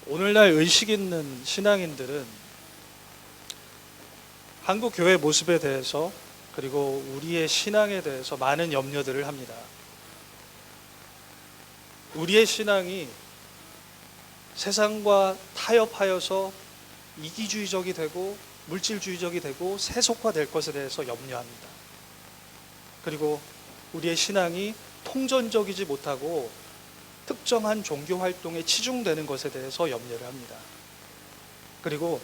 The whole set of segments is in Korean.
오늘날 의식 있는 신앙인들은 한국 교회 모습에 대해서 그리고 우리의 신앙에 대해서 많은 염려들을 합니다. 우리의 신앙이 세상과 타협하여서 이기주의적이 되고 물질주의적이 되고 세속화될 것에 대해서 염려합니다. 그리고 우리의 신앙이 통전적이지 못하고 특정한 종교 활동에 치중되는 것에 대해서 염려를 합니다. 그리고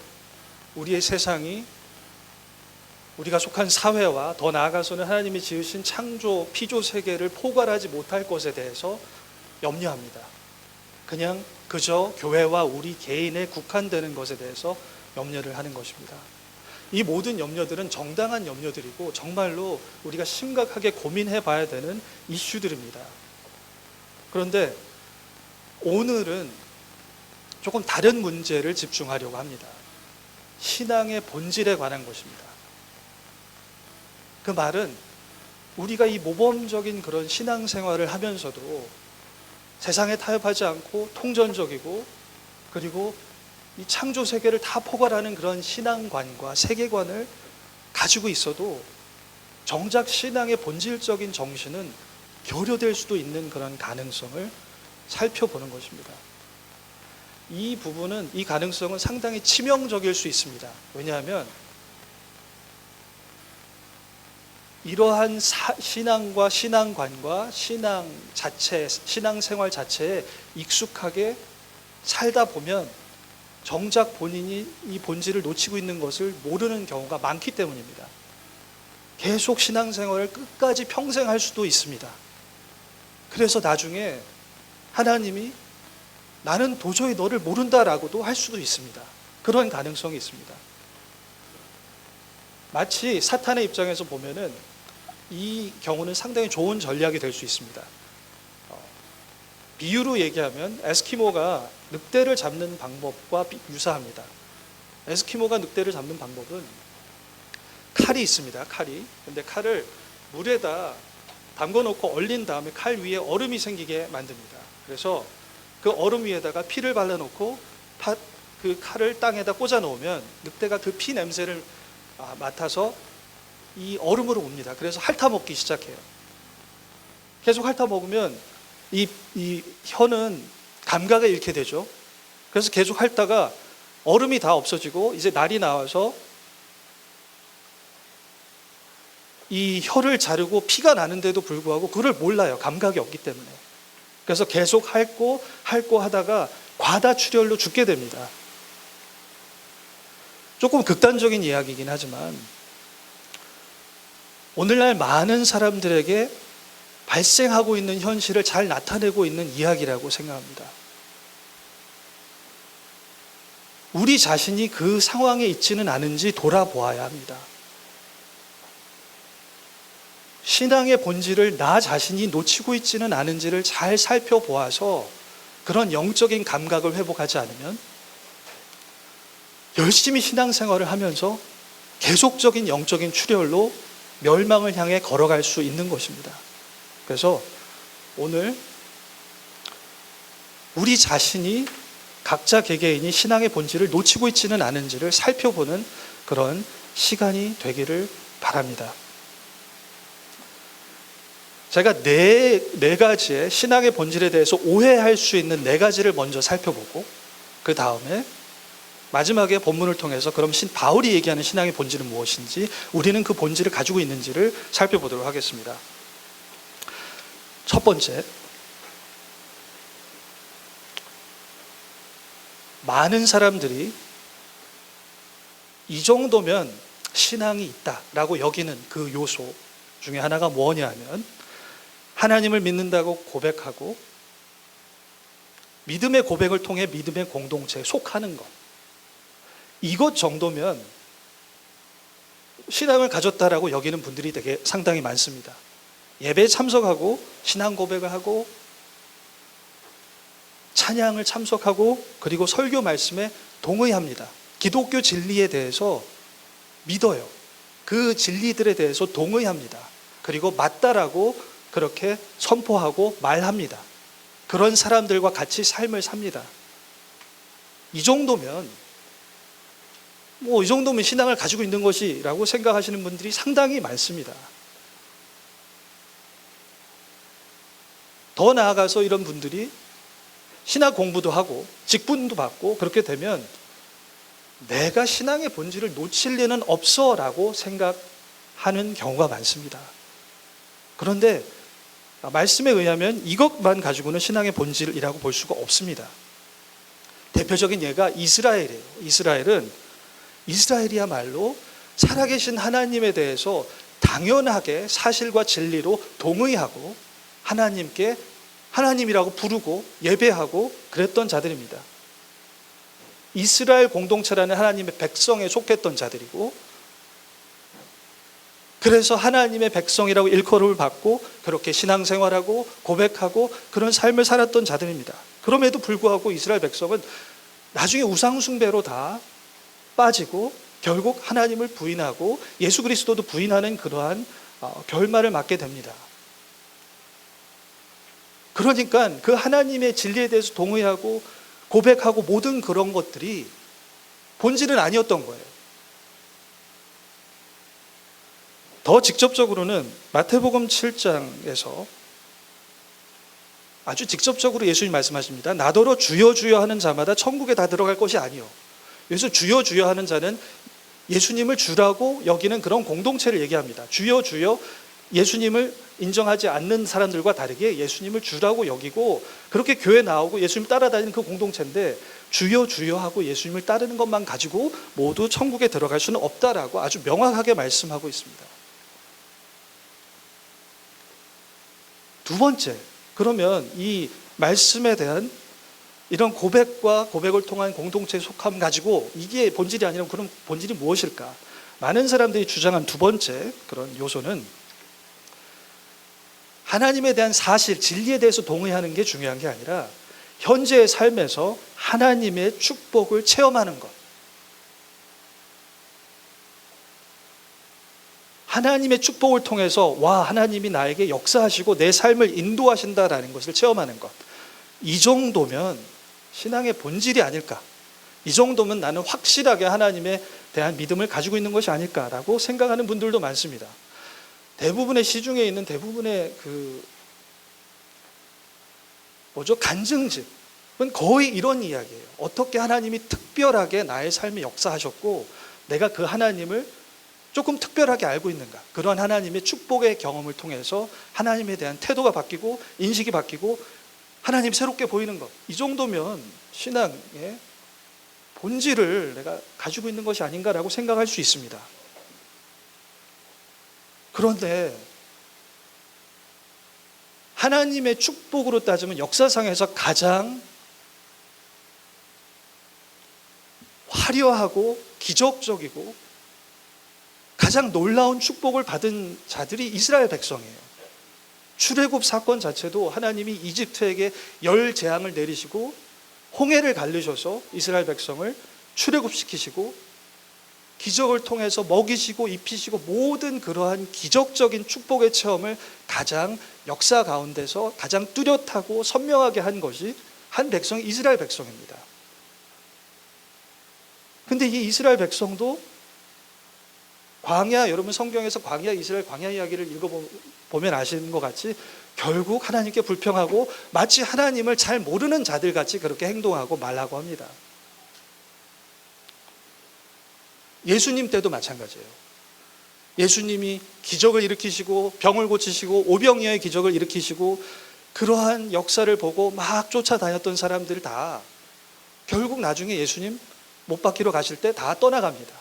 우리의 세상이 우리가 속한 사회와 더 나아가서는 하나님이 지으신 창조, 피조 세계를 포괄하지 못할 것에 대해서 염려합니다. 그냥 그저 교회와 우리 개인에 국한되는 것에 대해서 염려를 하는 것입니다. 이 모든 염려들은 정당한 염려들이고 정말로 우리가 심각하게 고민해 봐야 되는 이슈들입니다. 그런데 오늘은 조금 다른 문제를 집중하려고 합니다. 신앙의 본질에 관한 것입니다. 그 말은 우리가 이 모범적인 그런 신앙생활을 하면서도 세상에 타협하지 않고 통전적이고 그리고 이 창조 세계를 다 포괄하는 그런 신앙관과 세계관을 가지고 있어도 정작 신앙의 본질적인 정신은 교류될 수도 있는 그런 가능성을 살펴보는 것입니다. 이 부분은, 이 가능성은 상당히 치명적일 수 있습니다. 왜냐하면 이러한 신앙과 신앙관과 신앙 자체, 신앙생활 자체에 익숙하게 살다 보면 정작 본인이 이 본질을 놓치고 있는 것을 모르는 경우가 많기 때문입니다. 계속 신앙생활을 끝까지 평생 할 수도 있습니다. 그래서 나중에 하나님이 나는 도저히 너를 모른다라고도 할 수도 있습니다. 그런 가능성이 있습니다. 마치 사탄의 입장에서 보면은 이 경우는 상당히 좋은 전략이 될 수 있습니다. 비유로 얘기하면 에스키모가 늑대를 잡는 방법과 유사합니다. 에스키모가 늑대를 잡는 방법은 칼이 있습니다. 칼이. 근데 칼을 물에다 담궈놓고 얼린 다음에 칼 위에 얼음이 생기게 만듭니다. 그래서 그 얼음 위에다가 피를 발라놓고 그 칼을 땅에다 꽂아 놓으면 늑대가 그 피 냄새를 맡아서 이 얼음으로 옵니다. 그래서 핥아먹기 시작해요. 계속 핥아먹으면 이 혀는 감각을 잃게 되죠. 그래서 계속 핥다가 얼음이 다 없어지고 이제 날이 나와서 이 혀를 자르고 피가 나는데도 불구하고 그걸 몰라요. 감각이 없기 때문에. 그래서 계속 핥고 하다가 과다출혈로 죽게 됩니다. 조금 극단적인 이야기이긴 하지만 오늘날 많은 사람들에게 발생하고 있는 현실을 잘 나타내고 있는 이야기라고 생각합니다. 우리 자신이 그 상황에 있지는 않은지 돌아보아야 합니다. 신앙의 본질을 나 자신이 놓치고 있지는 않은지를 잘 살펴보아서 그런 영적인 감각을 회복하지 않으면 열심히 신앙생활을 하면서 계속적인 영적인 출혈로 멸망을 향해 걸어갈 수 있는 것입니다. 그래서 오늘 우리 자신이 각자 개개인이 신앙의 본질을 놓치고 있지는 않은지를 살펴보는 그런 시간이 되기를 바랍니다. 제가 네 가지의 신앙의 본질에 대해서 오해할 수 있는 네 가지를 먼저 살펴보고 그 다음에 마지막에 본문을 통해서 그럼 바울이 얘기하는 신앙의 본질은 무엇인지 우리는 그 본질을 가지고 있는지를 살펴보도록 하겠습니다. 첫 번째, 많은 사람들이 이 정도면 신앙이 있다라고 여기는 그 요소 중에 하나가 뭐냐 하면 하나님을 믿는다고 고백하고 믿음의 고백을 통해 믿음의 공동체에 속하는 것, 이것 정도면 신앙을 가졌다라고 여기는 분들이 되게 상당히 많습니다. 예배에 참석하고 신앙 고백을 하고 찬양을 참석하고 그리고 설교 말씀에 동의합니다. 기독교 진리에 대해서 믿어요. 그 진리들에 대해서 동의합니다. 그리고 맞다라고 그렇게 선포하고 말합니다. 그런 사람들과 같이 삶을 삽니다. 이 정도면 이 정도면 신앙을 가지고 있는 것이라고 생각하시는 분들이 상당히 많습니다. 더 나아가서 이런 분들이 신학 공부도 하고 직분도 받고 그렇게 되면 내가 신앙의 본질을 놓칠 리는 없어라고 생각하는 경우가 많습니다. 그런데 말씀에 의하면 이것만 가지고는 신앙의 본질이라고 볼 수가 없습니다. 대표적인 예가 이스라엘이에요. 이스라엘이야말로 살아계신 하나님에 대해서 당연하게 사실과 진리로 동의하고 하나님께 하나님이라고 부르고 예배하고 그랬던 자들입니다. 이스라엘 공동체라는 하나님의 백성에 속했던 자들이고, 그래서 하나님의 백성이라고 일컬음을 받고 그렇게 신앙생활하고 고백하고 그런 삶을 살았던 자들입니다. 그럼에도 불구하고 이스라엘 백성은 나중에 우상숭배로 다 빠지고 결국 하나님을 부인하고 예수 그리스도도 부인하는 그러한 결말을 맞게 됩니다. 그러니까 그 하나님의 진리에 대해서 동의하고 고백하고 모든 그런 것들이 본질은 아니었던 거예요. 더 직접적으로는 마태복음 7장에서 아주 직접적으로 예수님 말씀하십니다. 나더러 주여 주여 하는 자마다 천국에 다 들어갈 것이 아니요. 여기서 주여 주여 하는 자는 예수님을 주라고 여기는 그런 공동체를 얘기합니다. 주여 주여, 예수님을 인정하지 않는 사람들과 다르게 예수님을 주라고 여기고 그렇게 교회 나오고 예수님 따라다니는 그 공동체인데, 주여 주여 하고 예수님을 따르는 것만 가지고 모두 천국에 들어갈 수는 없다라고 아주 명확하게 말씀하고 있습니다. 두 번째, 그러면 이 말씀에 대한 이런 고백과 고백을 통한 공동체의 속함 가지고 이게 본질이 아니라 그럼 본질이 무엇일까? 많은 사람들이 주장한 두 번째 그런 요소는 하나님에 대한 사실, 진리에 대해서 동의하는 게 중요한 게 아니라 현재의 삶에서 하나님의 축복을 체험하는 것. 하나님의 축복을 통해서 하나님이 나에게 역사하시고 내 삶을 인도하신다라는 것을 체험하는 것. 이 정도면 신앙의 본질이 아닐까? 이 정도면 나는 확실하게 하나님에 대한 믿음을 가지고 있는 것이 아닐까라고 생각하는 분들도 많습니다. 대부분의 시중에 있는 대부분의 간증집은 거의 이런 이야기예요. 어떻게 하나님이 특별하게 나의 삶에 역사하셨고 내가 그 하나님을 조금 특별하게 알고 있는가. 그런 하나님의 축복의 경험을 통해서 하나님에 대한 태도가 바뀌고 인식이 바뀌고 하나님이 새롭게 보이는 것. 이 정도면 신앙의 본질을 내가 가지고 있는 것이 아닌가라고 생각할 수 있습니다. 그런데 하나님의 축복으로 따지면 역사상에서 가장 화려하고 기적적이고 가장 놀라운 축복을 받은 자들이 이스라엘 백성이에요. 출애굽 사건 자체도 하나님이 이집트에게 열 재앙을 내리시고 홍해를 갈르셔서 이스라엘 백성을 출애굽시키시고 기적을 통해서 먹이시고 입히시고 모든 그러한 기적적인 축복의 체험을 가장 역사 가운데서 가장 뚜렷하고 선명하게 한 것이 한 백성이 이스라엘 백성입니다. 근데 이 이스라엘 백성도 여러분 성경에서 이스라엘 광야 이야기를 읽어보면 아시는 것 같이 결국 하나님께 불평하고 마치 하나님을 잘 모르는 자들 같이 그렇게 행동하고 말하고 합니다. 예수님 때도 마찬가지예요. 예수님이 기적을 일으키시고 병을 고치시고 오병이어의 기적을 일으키시고 그러한 역사를 보고 막 쫓아다녔던 사람들 다 결국 나중에 예수님 못 박히러 가실 때 다 떠나갑니다.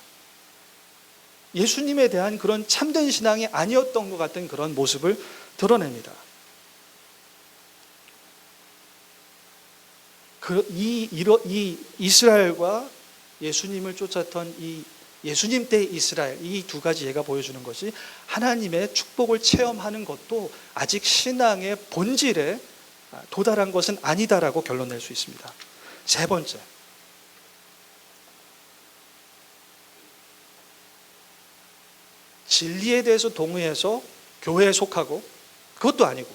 예수님에 대한 그런 참된 신앙이 아니었던 것 같은 그런 모습을 드러냅니다. 이 이스라엘과 예수님을 쫓았던 이 예수님 때의 이스라엘, 이 두 가지 예가 보여주는 것이 하나님의 축복을 체험하는 것도 아직 신앙의 본질에 도달한 것은 아니다라고 결론 낼 수 있습니다. 세 번째, 진리에 대해서 동의해서 교회에 속하고 그것도 아니고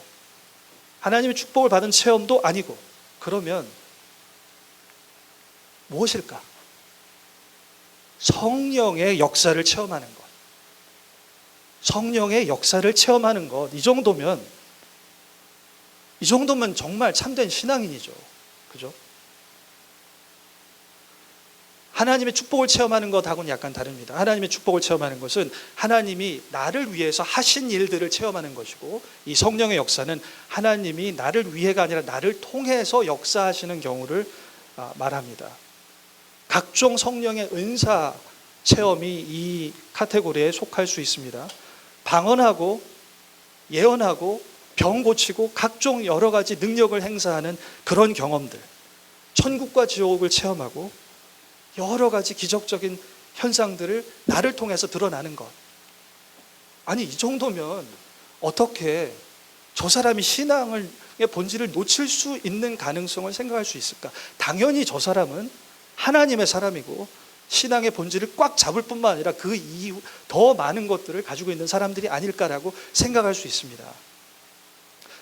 하나님의 축복을 받은 체험도 아니고 그러면 무엇일까? 성령의 역사를 체험하는 것. 성령의 역사를 체험하는 것. 이 정도면 정말 참된 신앙인이죠. 그죠? 하나님의 축복을 체험하는 것하고는 약간 다릅니다. 하나님의 축복을 체험하는 것은 하나님이 나를 위해서 하신 일들을 체험하는 것이고, 이 성령의 역사는 하나님이 나를 위해가 아니라 나를 통해서 역사하시는 경우를 말합니다. 각종 성령의 은사 체험이 이 카테고리에 속할 수 있습니다. 방언하고 예언하고 병 고치고 각종 여러 가지 능력을 행사하는 그런 경험들, 천국과 지옥을 체험하고 여러 가지 기적적인 현상들을 나를 통해서 드러나는 것. 아니, 이 정도면 어떻게 저 사람이 신앙의 본질을 놓칠 수 있는 가능성을 생각할 수 있을까? 당연히 저 사람은 하나님의 사람이고 신앙의 본질을 꽉 잡을 뿐만 아니라 그 이후 더 많은 것들을 가지고 있는 사람들이 아닐까라고 생각할 수 있습니다.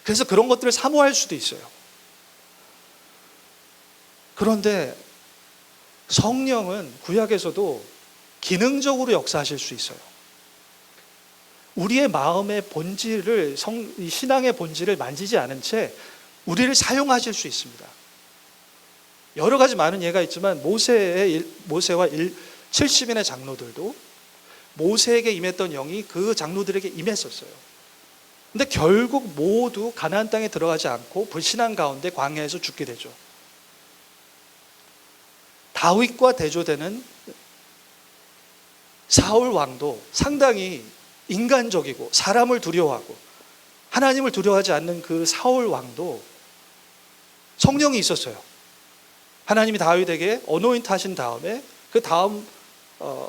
그래서 그런 것들을 사모할 수도 있어요. 그런데 성령은 구약에서도 기능적으로 역사하실 수 있어요. 우리의 마음의 본질을, 신앙의 본질을 만지지 않은 채 우리를 사용하실 수 있습니다. 여러 가지 많은 예가 있지만 모세와 70인의 장로들도 모세에게 임했던 영이 그 장로들에게 임했었어요. 근데 결국 모두 가나안 땅에 들어가지 않고 불신앙 가운데 광야에서 죽게 되죠. 다윗과 대조되는 사울 왕도 상당히 인간적이고 사람을 두려워하고 하나님을 두려워하지 않는 그 사울 왕도 성령이 있었어요. 하나님이 다윗에게 어노인트 하신 다음에 그 다음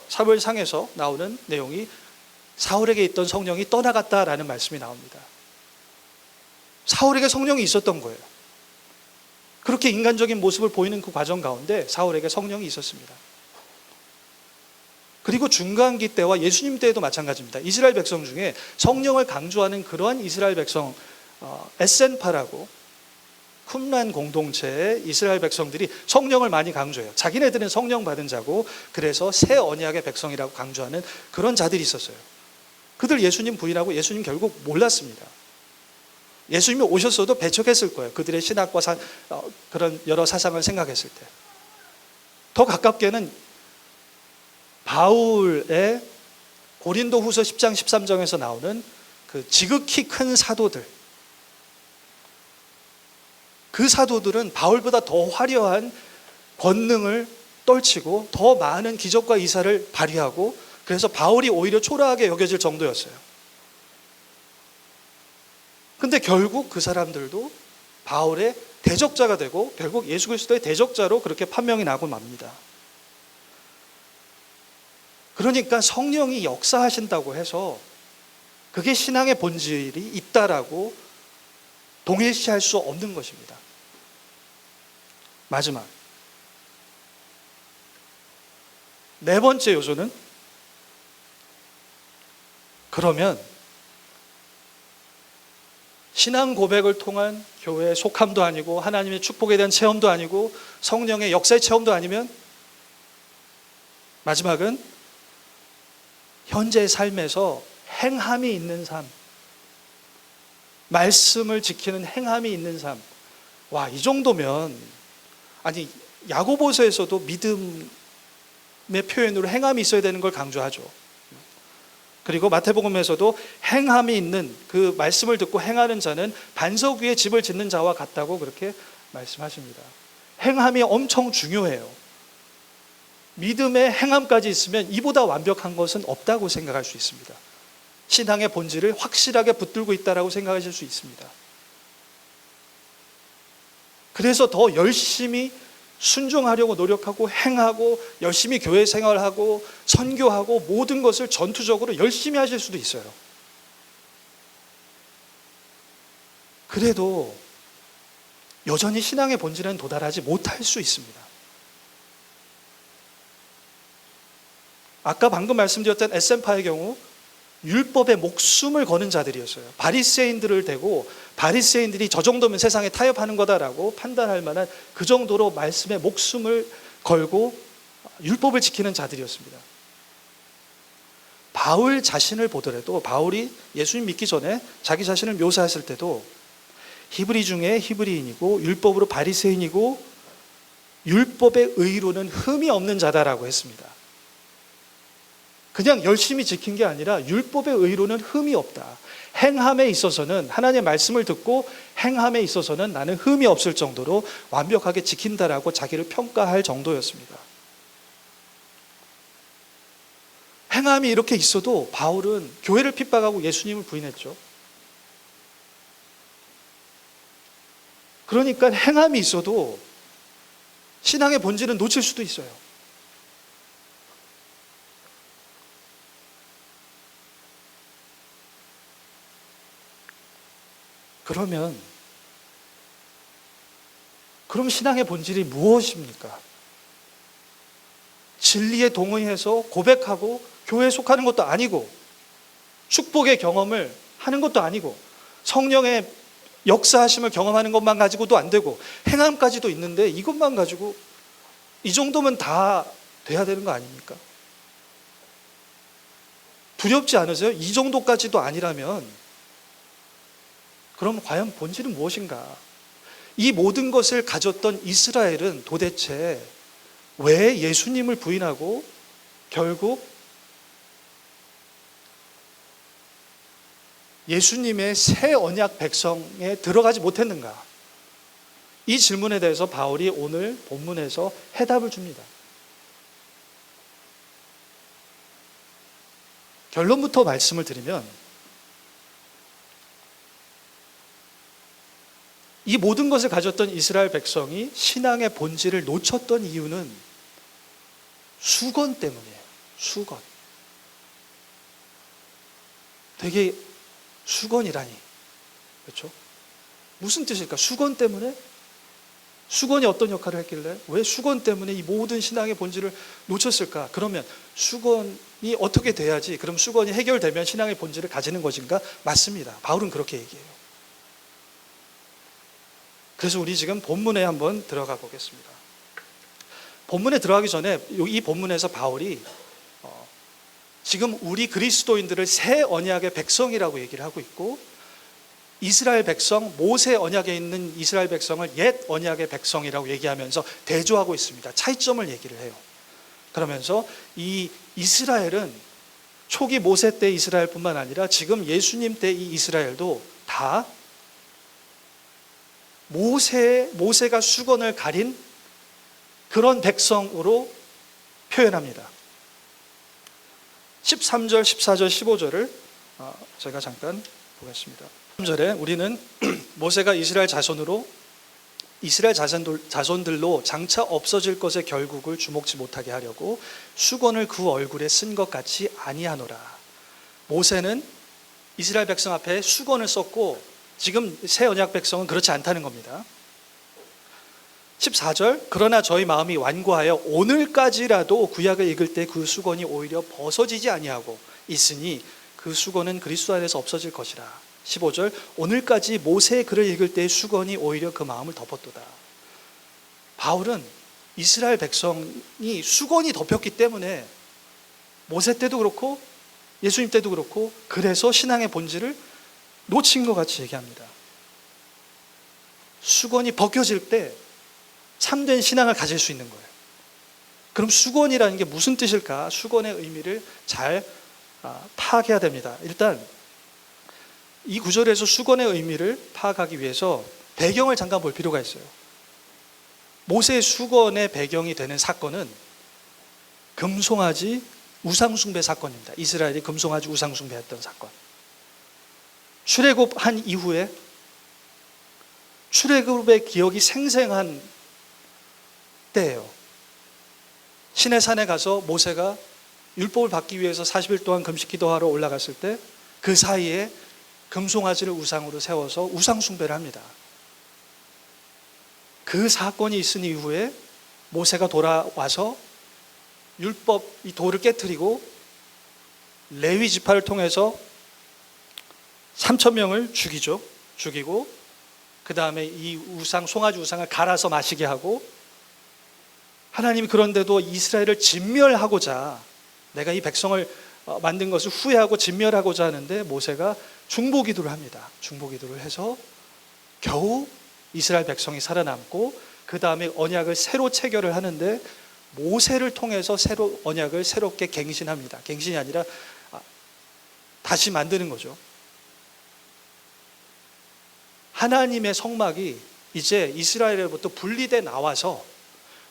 사무엘상에서 나오는 내용이 사울에게 있던 성령이 떠나갔다라는 말씀이 나옵니다. 사울에게 성령이 있었던 거예요. 그렇게 인간적인 모습을 보이는 그 과정 가운데 사울에게 성령이 있었습니다. 그리고 중간기 때와 예수님 때에도 마찬가지입니다. 이스라엘 백성 중에 성령을 강조하는 그러한 이스라엘 백성, 에센파라고 쿰란 공동체의 이스라엘 백성들이 성령을 많이 강조해요. 자기네들은 성령 받은 자고 그래서 새 언약의 백성이라고 강조하는 그런 자들이 있었어요. 그들 예수님 부인하고 예수님 결국 몰랐습니다. 예수님이 오셨어도 배척했을 거예요. 그들의 신학과 그런 여러 사상을 생각했을 때. 더 가깝게는 바울의 고린도후서 10장 13장에서 나오는 그 지극히 큰 사도들, 그 사도들은 바울보다 더 화려한 권능을 떨치고 더 많은 기적과 이사를 발휘하고 그래서 바울이 오히려 초라하게 여겨질 정도였어요. 근데 결국 그 사람들도 바울의 대적자가 되고 결국 예수 그리스도의 대적자로 그렇게 판명이 나고 맙니다. 그러니까 성령이 역사하신다고 해서 그게 신앙의 본질이 있다라고 동일시할 수 없는 것입니다. 마지막 네 번째 요소는 그러면 신앙 고백을 통한 교회의 속함도 아니고 하나님의 축복에 대한 체험도 아니고 성령의 역사의 체험도 아니면 마지막은 현재의 삶에서 행함이 있는 삶, 말씀을 지키는 행함이 있는 삶. 와, 이 정도면 아니 야고보서에서도 믿음의 표현으로 행함이 있어야 되는 걸 강조하죠. 그리고 마태복음에서도 행함이 있는 그 말씀을 듣고 행하는 자는 반석 위에 집을 짓는 자와 같다고 그렇게 말씀하십니다. 행함이 엄청 중요해요. 믿음의 행함까지 있으면 이보다 완벽한 것은 없다고 생각할 수 있습니다. 신앙의 본질을 확실하게 붙들고 있다고 생각하실 수 있습니다. 그래서 더 열심히 순종하려고 노력하고 행하고 열심히 교회 생활하고 선교하고 모든 것을 전투적으로 열심히 하실 수도 있어요. 그래도 여전히 신앙의 본질은 도달하지 못할 수 있습니다. 아까 방금 말씀드렸던 에센파의 경우 율법에 목숨을 거는 자들이었어요. 바리새인들을 대고 바리새인들이 저 정도면 세상에 타협하는 거다라고 판단할 만한 그 정도로 말씀에 목숨을 걸고 율법을 지키는 자들이었습니다. 바울 자신을 보더라도 바울이 예수님 믿기 전에 자기 자신을 묘사했을 때도 히브리 중에 히브리인이고 율법으로 바리새인이고 율법의 의로는 흠이 없는 자다라고 했습니다. 그냥 열심히 지킨 게 아니라 율법의 의로는 흠이 없다. 행함에 있어서는 하나님의 말씀을 듣고 행함에 있어서는 나는 흠이 없을 정도로 완벽하게 지킨다라고 자기를 평가할 정도였습니다. 행함이 이렇게 있어도 바울은 교회를 핍박하고 예수님을 부인했죠. 그러니까 행함이 있어도 신앙의 본질은 놓칠 수도 있어요. 그럼 신앙의 본질이 무엇입니까? 진리에 동의해서 고백하고 교회에 속하는 것도 아니고 축복의 경험을 하는 것도 아니고 성령의 역사하심을 경험하는 것만 가지고도 안 되고 행함까지도 있는데 이것만 가지고 이 정도면 다 돼야 되는 거 아닙니까? 두렵지 않으세요? 이 정도까지도 아니라면 그럼 과연 본질은 무엇인가? 이 모든 것을 가졌던 이스라엘은 도대체 왜 예수님을 부인하고 결국 예수님의 새 언약 백성에 들어가지 못했는가? 이 질문에 대해서 바울이 오늘 본문에서 해답을 줍니다. 결론부터 말씀을 드리면 이 모든 것을 가졌던 이스라엘 백성이 신앙의 본질을 놓쳤던 이유는 수건 때문이에요. 수건. 되게 수건이라니. 그렇죠? 무슨 뜻일까? 수건 때문에? 수건이 어떤 역할을 했길래 왜 수건 때문에 이 모든 신앙의 본질을 놓쳤을까? 그러면 수건이 어떻게 돼야지 그럼 수건이 해결되면 신앙의 본질을 가지는 것인가? 맞습니다. 바울은 그렇게 얘기해요. 그래서 우리 지금 본문에 한번 들어가 보겠습니다. 본문에 들어가기 전에 이 본문에서 바울이 지금 우리 그리스도인들을 새 언약의 백성이라고 얘기를 하고 있고 이스라엘 백성, 모세 언약에 있는 이스라엘 백성을 옛 언약의 백성이라고 얘기하면서 대조하고 있습니다. 차이점을 얘기를 해요. 그러면서 이 이스라엘은 초기 모세 때 이스라엘뿐만 아니라 지금 예수님 때 이 이스라엘도 다 모세가 수건을 가린 그런 백성으로 표현합니다. 13절, 14절, 15절을 제가 잠깐 보겠습니다. 3절에 우리는 모세가 이스라엘 자손들로 장차 없어질 것의 결국을 주목치 못하게 하려고 수건을 그 얼굴에 쓴 것 같이 아니하노라. 모세는 이스라엘 백성 앞에 수건을 썼고 지금 새 언약 백성은 그렇지 않다는 겁니다. 14절 그러나 저희 마음이 완고하여 오늘까지라도 구약을 읽을 때 그 수건이 오히려 벗어지지 아니하고 있으니 그 수건은 그리스도 안에서 없어질 것이라. 15절 오늘까지 모세의 글을 읽을 때 수건이 오히려 그 마음을 덮었도다. 바울은 이스라엘 백성이 수건이 덮였기 때문에 모세 때도 그렇고 예수님 때도 그렇고 그래서 신앙의 본질을 놓친 것 같이 얘기합니다. 수건이 벗겨질 때 참된 신앙을 가질 수 있는 거예요. 그럼 수건이라는 게 무슨 뜻일까? 수건의 의미를 잘 파악해야 됩니다. 일단 이 구절에서 수건의 의미를 파악하기 위해서 배경을 잠깐 볼 필요가 있어요. 모세의 수건의 배경이 되는 사건은 금송아지 우상숭배 사건입니다. 이스라엘이 금송아지 우상숭배했던 사건. 출애굽한 이후에 출애굽의 기억이 생생한 때예요. 시내산에 가서 모세가 율법을 받기 위해서 40일 동안 금식 기도하러 올라갔을 때 그 사이에 금송아지를 우상으로 세워서 우상숭배를 합니다. 그 사건이 있은 이후에 모세가 돌아와서 율법 이 돌을 깨트리고 레위 지파를 통해서 3,000명을 죽이고 그 다음에 이 송아지 우상을 갈아서 마시게 하고 하나님이 그런데도 이스라엘을 진멸하고자, 내가 이 백성을 만든 것을 후회하고 진멸하고자 하는데 모세가 중보기도를 합니다. 중보기도를 해서 겨우 이스라엘 백성이 살아남고 그 다음에 언약을 새로 체결을 하는데 모세를 통해서 새로 언약을 새롭게 갱신합니다. 갱신이 아니라 다시 만드는 거죠. 하나님의 성막이 이제 이스라엘로부터 분리돼 나와서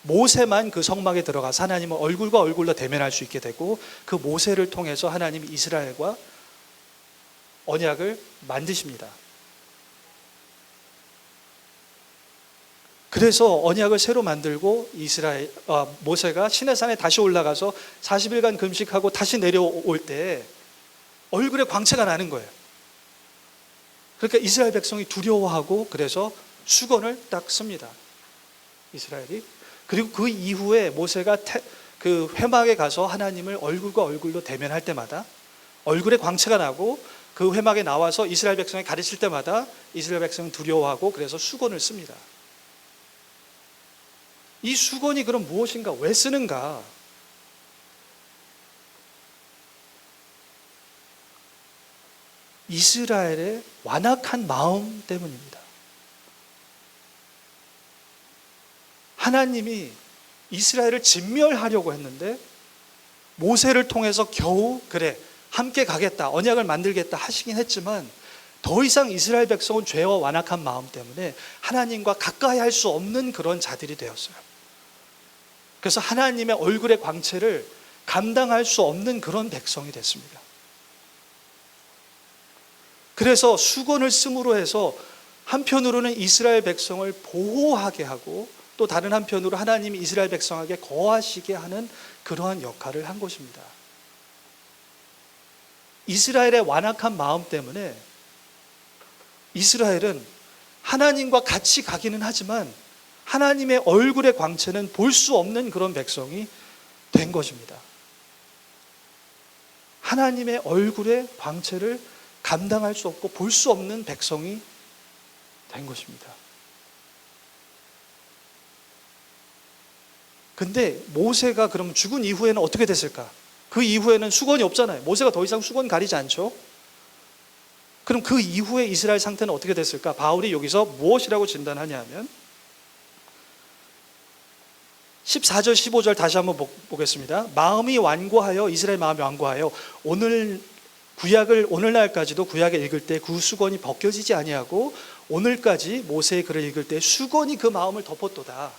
모세만 그 성막에 들어가서 하나님은 얼굴과 얼굴로 대면할 수 있게 되고, 그 모세를 통해서 하나님이 이스라엘과 언약을 만드십니다. 그래서 언약을 새로 만들고 모세가 시내산에 다시 올라가서 40일간 금식하고 다시 내려올 때 얼굴에 광채가 나는 거예요. 그러니까 이스라엘 백성이 두려워하고 그래서 수건을 딱 씁니다. 이스라엘이. 그리고 그 이후에 모세가 그 회막에 가서 하나님을 얼굴과 얼굴로 대면할 때마다 얼굴에 광채가 나고, 그 회막에 나와서 이스라엘 백성이 가르칠 때마다 이스라엘 백성은 두려워하고 그래서 수건을 씁니다. 이 수건이 그럼 무엇인가? 왜 쓰는가? 이스라엘의 완악한 마음 때문입니다. 하나님이 이스라엘을 진멸하려고 했는데 모세를 통해서 겨우 그래 함께 가겠다, 언약을 만들겠다 하시긴 했지만 더 이상 이스라엘 백성은 죄와 완악한 마음 때문에 하나님과 가까이 할 수 없는 그런 자들이 되었어요. 그래서 하나님의 얼굴의 광채를 감당할 수 없는 그런 백성이 됐습니다. 그래서 수건을 씀으로 해서 한편으로는 이스라엘 백성을 보호하게 하고, 또 다른 한편으로 하나님이 이스라엘 백성에게 거하시게 하는 그러한 역할을 한 것입니다. 이스라엘의 완악한 마음 때문에 이스라엘은 하나님과 같이 가기는 하지만 하나님의 얼굴의 광채는 볼 수 없는 그런 백성이 된 것입니다. 하나님의 얼굴의 광채를 감당할 수 없고 볼 수 없는 백성이 된 것입니다. 근데 모세가 그럼 죽은 이후에는 어떻게 됐을까? 그 이후에는 수건이 없잖아요. 모세가 더 이상 수건 가리지 않죠. 그럼 그 이후에 이스라엘 상태는 어떻게 됐을까? 바울이 여기서 무엇이라고 진단하냐면 14절 15절 다시 한번 보겠습니다. 마음이 완고하여, 이스라엘 마음이 완고하여 오늘날까지도 구약을 읽을 때 그 수건이 벗겨지지 아니하고 오늘까지 모세의 글을 읽을 때 수건이 그 마음을 덮었도다.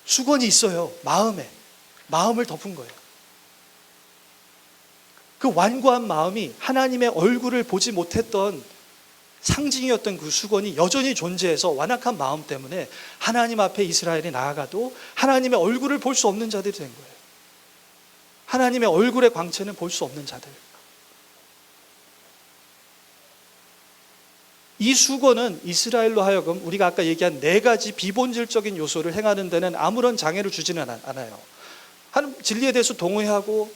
수건이 있어요. 마음을 덮은 거예요. 그 완고한 마음이 하나님의 얼굴을 보지 못했던 상징이었던 그 수건이 여전히 존재해서 완악한 마음 때문에 하나님 앞에 이스라엘이 나아가도 하나님의 얼굴을 볼 수 없는 자들이 된 거예요. 하나님의 얼굴의 광채는 볼 수 없는 자들. 이 수건은 이스라엘로 하여금 우리가 아까 얘기한 4가지 비본질적인 요소를 행하는 데는 아무런 장애를 주지는 않아요. 진리에 대해서 동의하고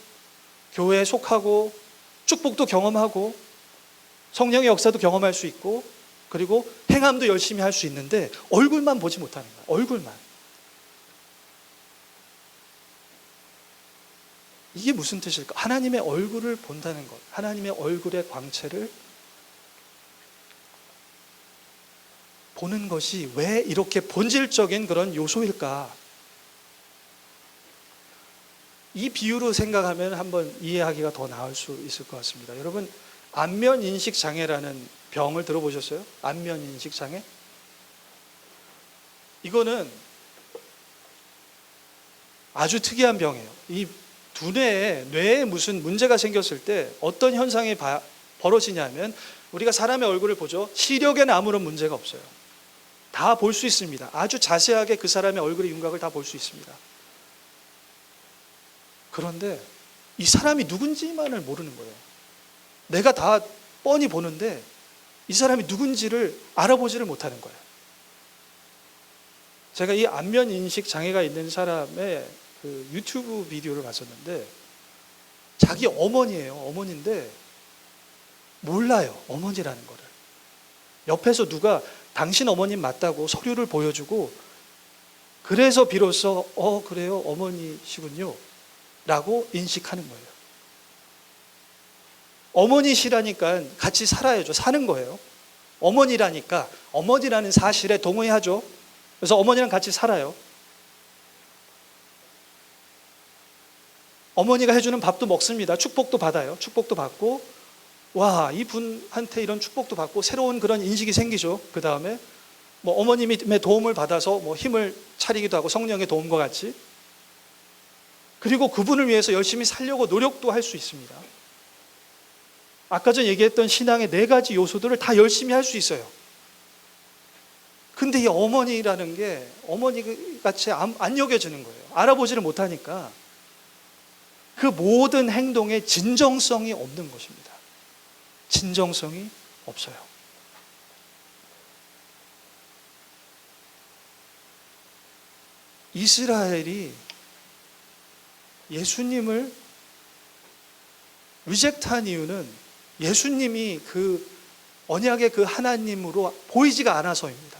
교회에 속하고 축복도 경험하고 성령의 역사도 경험할 수 있고 그리고 행함도 열심히 할 수 있는데 얼굴만 보지 못하는 거예요. 얼굴만. 이게 무슨 뜻일까? 하나님의 얼굴을 본다는 것, 하나님의 얼굴의 광채를 보는 것이 왜 이렇게 본질적인 그런 요소일까? 이 비유로 생각하면 한번 이해하기가 더 나을 수 있을 것 같습니다. 여러분, 안면인식 장애라는 병을 들어보셨어요? 안면인식 장애? 이거는 아주 특이한 병이에요. 이 뇌에 무슨 문제가 생겼을 때 어떤 현상이 벌어지냐면 우리가 사람의 얼굴을 보죠. 시력에는 아무런 문제가 없어요. 다 볼 수 있습니다. 아주 자세하게 그 사람의 얼굴의 윤곽을 다 볼 수 있습니다. 그런데 이 사람이 누군지만을 모르는 거예요. 내가 다 뻔히 보는데 이 사람이 누군지를 알아보지를 못하는 거예요. 제가 이 안면인식 장애가 있는 사람의 그 유튜브 비디오를 봤었는데 자기 어머니예요. 어머니인데 몰라요. 어머니라는 거를. 옆에서 누가 당신 어머님 맞다고 서류를 보여주고 그래서 비로소 그래요, 어머니시군요 라고 인식하는 거예요. 어머니시라니까 같이 살아야죠. 사는 거예요. 어머니라니까 어머니라는 사실에 동의하죠. 그래서 어머니랑 같이 살아요. 어머니가 해주는 밥도 먹습니다. 축복도 받아요. 축복도 받고, 와, 이분한테 이런 축복도 받고 새로운 그런 인식이 생기죠. 그 다음에 뭐 어머님의 도움을 받아서 뭐 힘을 차리기도 하고, 성령의 도움과 같이. 그리고 그분을 위해서 열심히 살려고 노력도 할 수 있습니다. 아까 전 얘기했던 신앙의 4가지 요소들을 다 열심히 할 수 있어요. 근데 이 어머니라는 게 어머니 같이 안 여겨지는 거예요. 알아보지를 못하니까 그 모든 행동에 진정성이 없는 것입니다. 진정성이 없어요. 이스라엘이 예수님을 리젝트한 이유는 예수님이 그 언약의 그 하나님으로 보이지가 않아서입니다.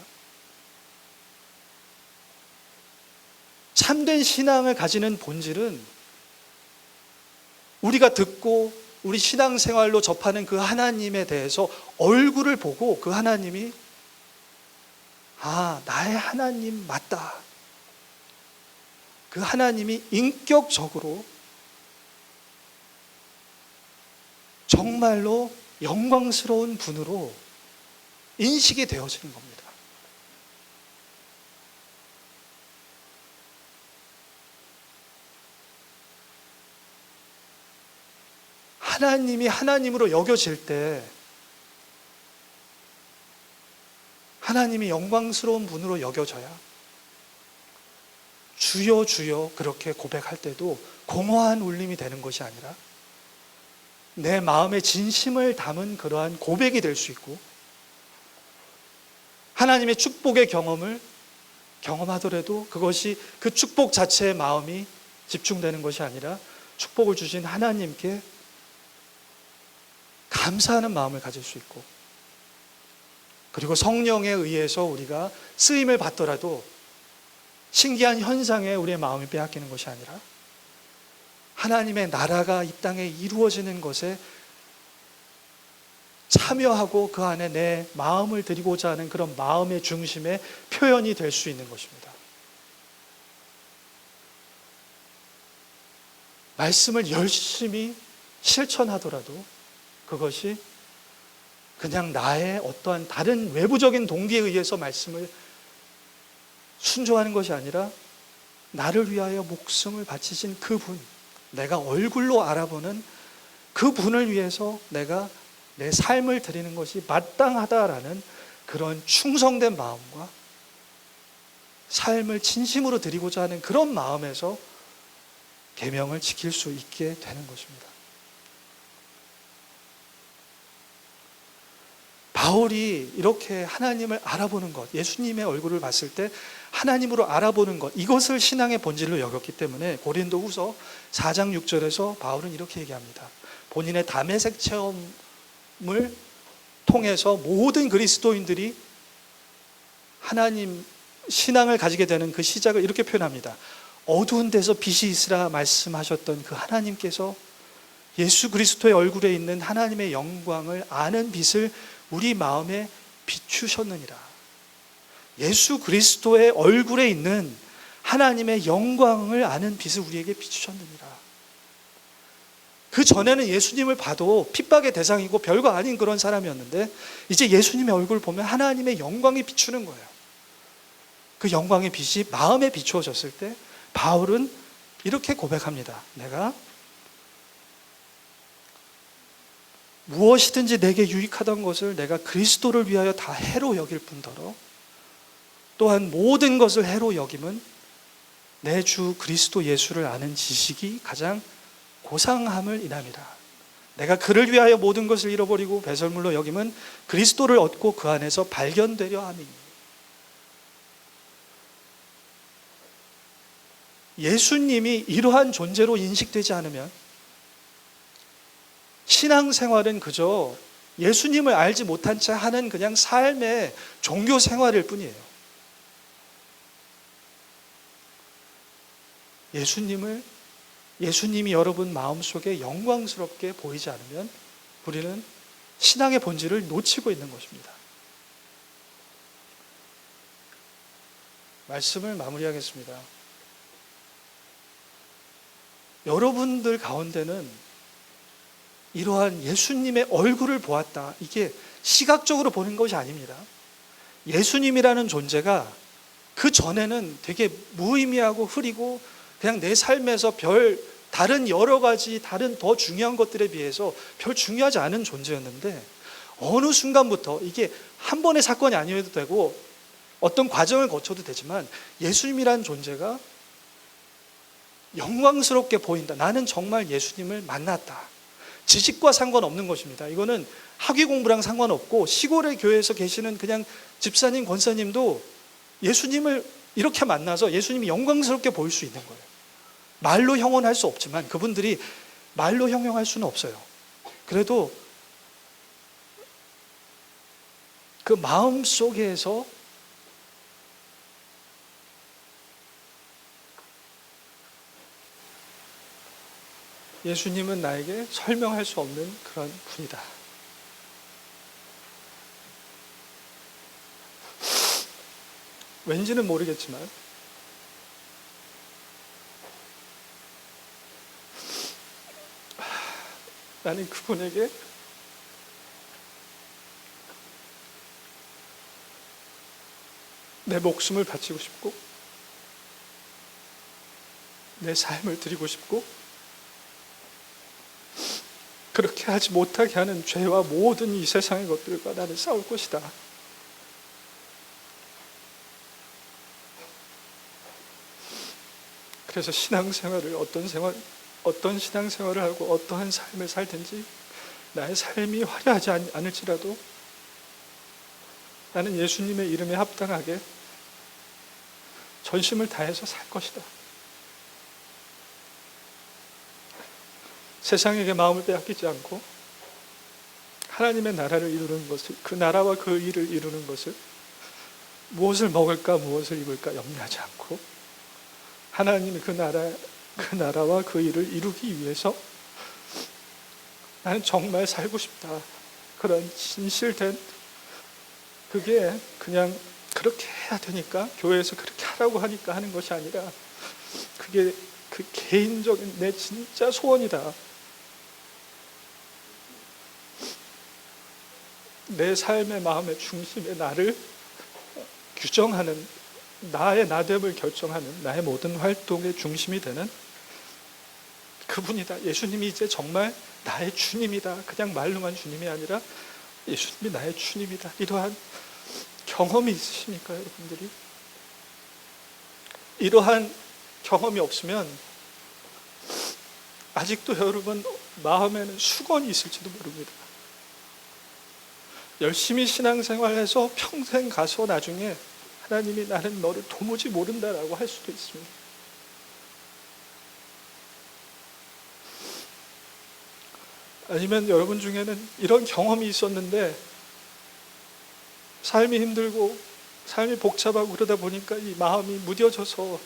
참된 신앙을 가지는 본질은 우리가 듣고 우리 신앙생활로 접하는 그 하나님에 대해서 얼굴을 보고 그 하나님이 나의 하나님 맞다. 그 하나님이 인격적으로 정말로 영광스러운 분으로 인식이 되어지는 겁니다. 하나님이 하나님으로 여겨질 때, 하나님이 영광스러운 분으로 여겨져야 주여 주여 그렇게 고백할 때도 공허한 울림이 되는 것이 아니라 내 마음의 진심을 담은 그러한 고백이 될 수 있고, 하나님의 축복의 경험을 경험하더라도 그것이 그 축복 자체의 마음이 집중되는 것이 아니라 축복을 주신 하나님께 감사하는 마음을 가질 수 있고, 그리고 성령에 의해서 우리가 쓰임을 받더라도 신기한 현상에 우리의 마음이 빼앗기는 것이 아니라 하나님의 나라가 이 땅에 이루어지는 것에 참여하고 그 안에 내 마음을 드리고자 하는 그런 마음의 중심의 표현이 될 수 있는 것입니다. 말씀을 열심히 실천하더라도 그것이 그냥 나의 어떠한 다른 외부적인 동기에 의해서 말씀을 순종하는 것이 아니라 나를 위하여 목숨을 바치신 그분, 내가 얼굴로 알아보는 그분을 위해서 내가 내 삶을 드리는 것이 마땅하다라는 그런 충성된 마음과 삶을 진심으로 드리고자 하는 그런 마음에서 계명을 지킬 수 있게 되는 것입니다. 바울이 이렇게 하나님을 알아보는 것, 예수님의 얼굴을 봤을 때 하나님으로 알아보는 것, 이것을 신앙의 본질로 여겼기 때문에 고린도후서 4장 6절에서 바울은 이렇게 얘기합니다. 본인의 다메섹 체험을 통해서 모든 그리스도인들이 하나님 신앙을 가지게 되는 그 시작을 이렇게 표현합니다. 어두운 데서 빛이 있으라 말씀하셨던 그 하나님께서 예수 그리스도의 얼굴에 있는 하나님의 영광을 아는 빛을 우리 마음에 비추셨느니라. 예수 그리스도의 얼굴에 있는 하나님의 영광을 아는 빛을 우리에게 비추셨느니라. 그 전에는 예수님을 봐도 핍박의 대상이고 별거 아닌 그런 사람이었는데 이제 예수님의 얼굴을 보면 하나님의 영광이 비추는 거예요. 그 영광의 빛이 마음에 비추어졌을 때 바울은 이렇게 고백합니다. 내가 무엇이든지 내게 유익하던 것을 내가 그리스도를 위하여 다 해로 여길 뿐더러 또한 모든 것을 해로 여김은 내 주 그리스도 예수를 아는 지식이 가장 고상함을 인함이라. 내가 그를 위하여 모든 것을 잃어버리고 배설물로 여김은 그리스도를 얻고 그 안에서 발견되려 함이니. 예수님이 이러한 존재로 인식되지 않으면 신앙생활은 그저 예수님을 알지 못한 채 하는 그냥 삶의 종교 생활일 뿐이에요. 예수님이 여러분 마음속에 영광스럽게 보이지 않으면 우리는 신앙의 본질을 놓치고 있는 것입니다. 말씀을 마무리하겠습니다. 여러분들 가운데는 이러한 예수님의 얼굴을 보았다, 이게 시각적으로 보는 것이 아닙니다. 예수님이라는 존재가 그 전에는 되게 무의미하고 흐리고 그냥 내 삶에서 다른 여러 가지 다른 더 중요한 것들에 비해서 별 중요하지 않은 존재였는데, 어느 순간부터, 이게 한 번의 사건이 아니어도 되고 어떤 과정을 거쳐도 되지만, 예수님이라는 존재가 영광스럽게 보인다. 나는 정말 예수님을 만났다. 지식과 상관없는 것입니다. 이거는 학위 공부랑 상관없고, 시골의 교회에서 계시는 그냥 집사님, 권사님도 예수님을 이렇게 만나서 예수님이 영광스럽게 보일 수 있는 거예요. 말로 형언할 수 없지만, 그분들이 말로 형용할 수는 없어요. 그래도 그 마음 속에서 예수님은 나에게 설명할 수 없는 그런 분이다. 왠지는 모르겠지만 나는 그분에게 내 목숨을 바치고 싶고, 내 삶을 드리고 싶고, 그렇게 하지 못하게 하는 죄와 모든 이 세상의 것들과 나는 싸울 것이다. 그래서 신앙생활을 어떤 신앙생활을 하고 어떠한 삶을 살든지, 나의 삶이 화려하지 않을지라도 나는 예수님의 이름에 합당하게 전심을 다해서 살 것이다. 세상에게 마음을 빼앗기지 않고 하나님의 나라를 이루는 것을, 그 나라와 그 일을 이루는 것을, 무엇을 먹을까 무엇을 입을까 염려하지 않고 하나님의 그 나라와 그 일을 이루기 위해서 나는 정말 살고 싶다. 그런 진실된, 그게 그냥 그렇게 해야 되니까, 교회에서 그렇게 하라고 하니까 하는 것이 아니라, 그게 그 개인적인 내 진짜 소원이다. 내 삶의 마음의 중심에 나를 규정하는, 나의 나됨을 결정하는, 나의 모든 활동의 중심이 되는 그분이다. 예수님이 이제 정말 나의 주님이다. 그냥 말로만 주님이 아니라 예수님이 나의 주님이다. 이러한 경험이 있으십니까, 여러분들이? 이러한 경험이 없으면 아직도 여러분 마음에는 수건이 있을지도 모릅니다. 열심히 신앙생활해서 평생 가서 나중에 하나님이 나는 너를 도무지 모른다라고 할 수도 있습니다. 아니면 여러분 중에는 이런 경험이 있었는데 삶이 힘들고 삶이 복잡하고 그러다 보니까 이 마음이 무뎌져서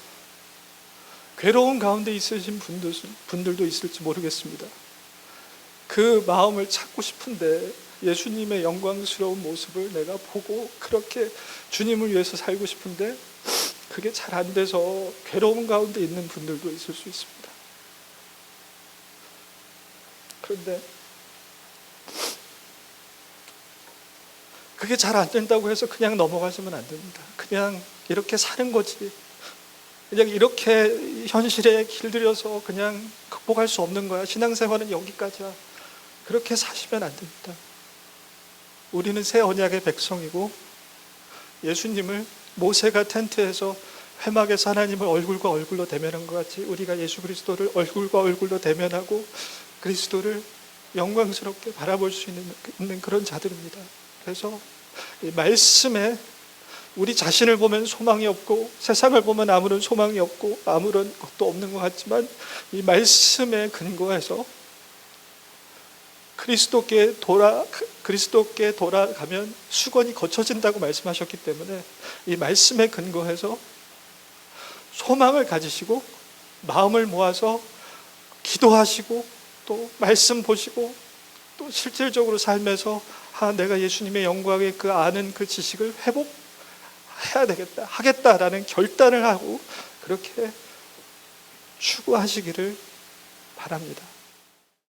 괴로운 가운데 있으신 분들도 있을지 모르겠습니다. 그 마음을 찾고 싶은데, 예수님의 영광스러운 모습을 내가 보고 그렇게 주님을 위해서 살고 싶은데 그게 잘 안 돼서 괴로운 가운데 있는 분들도 있을 수 있습니다. 그런데 그게 잘 안 된다고 해서 그냥 넘어가시면 안 됩니다. 그냥 이렇게 사는 거지, 그냥 이렇게 현실에 길들여서 그냥 극복할 수 없는 거야, 신앙생활은 여기까지야, 그렇게 사시면 안 됩니다. 우리는 새 언약의 백성이고, 예수님을 모세가 텐트에서 회막에서 하나님을 얼굴과 얼굴로 대면한 것 같이 우리가 예수 그리스도를 얼굴과 얼굴로 대면하고 그리스도를 영광스럽게 바라볼 수 있는 그런 자들입니다. 그래서 이 말씀에 우리 자신을 보면 소망이 없고 세상을 보면 아무런 소망이 없고 아무런 것도 없는 것 같지만, 이 말씀에 근거해서 그리스도께 돌아가면 수건이 거쳐진다고 말씀하셨기 때문에, 이 말씀에 근거해서 소망을 가지시고 마음을 모아서 기도하시고 또 말씀 보시고 또 실질적으로 삶에서 내가 예수님의 영광의 그 아는 그 지식을 회복해야 되겠다, 하겠다라는 결단을 하고 그렇게 추구하시기를 바랍니다.